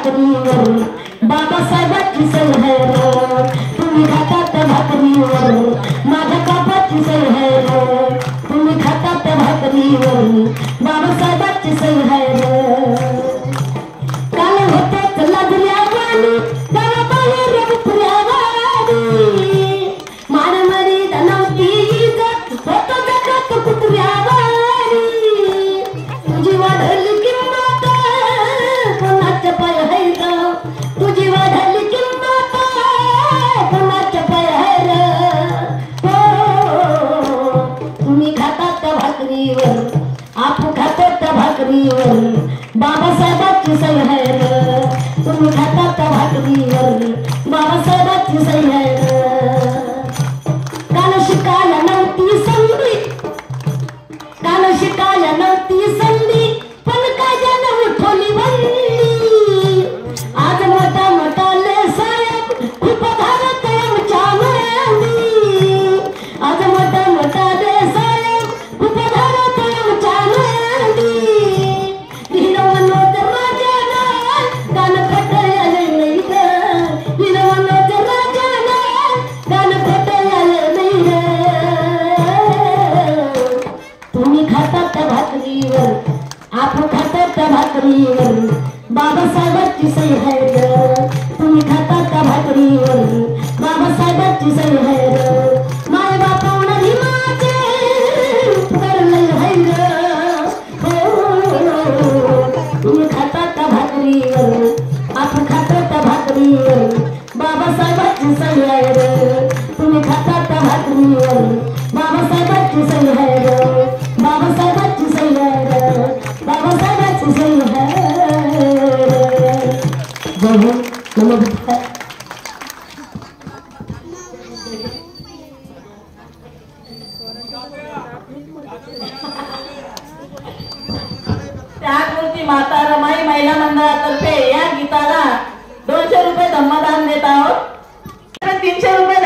भाकरीवर बाबासाहेबांची सही है रे तुम्ही खाता त्या भाकरीवर माझ्या बाबाची सही है रे तुम्ही खाता त्या भाकरीवर बाबासाहेबांची सही है रे काल होते लाजल्या वाणी गावाबाहेर उतऱ्यावाणी मारमारी नव्हती इज्जत होतं जगात कुत्र्यावाणी तुझी वाढली किंमत कोणाच्या पाय है ग तुझी वाढली किंमत कोणाच्या पाय है ग हो तुम्ही खातात त्या भाकरीवर आपण खातो त्या भाकरीवर बाबासाहेबांची सही है रे तुम्ही खातात त्या भाकरीवर बाबासाहेबांची सही है रे काल शिकायला नव्हती संधी काल शिकायला नव्हती संधी पण काय जण उठवली बंदी आज मोठा मोठा ले साहेब खूप धारत आमच्या मंदी आज मोठा मोठा ले साहेब खूप धारत आमच्या मंदी हिरो मनोज राजाना गान खटयाले नाही ग हिरो मनोज राजाना गान खटयाले नाही रे तुम्ही खातात त्या भाकरीवर आपण खातात त्या भाकरीवर बाबासाहेबांची सही है ग तुम्ही खातात त्या भाकरीवर बाबासाहेबांची सही है ग माय बापावण हिमाचे करलंय है ग तुम्ही खातात त्या भाकरीवर आपण खातात त्या भाकरीवर बाबासाहेबांची सही है ग तुम्ही खातात त्या भाकरीवर बाबासाहेबांची सही है ग बाबासाहेबांची सही है ग बाबासाहेबांची सही है जय हिंद नमस्कार त्याकृती माता रमाई महिला मंडळातर्फे या गीताला 200 रुपये धम्मदान देत आहोत 300 रुपये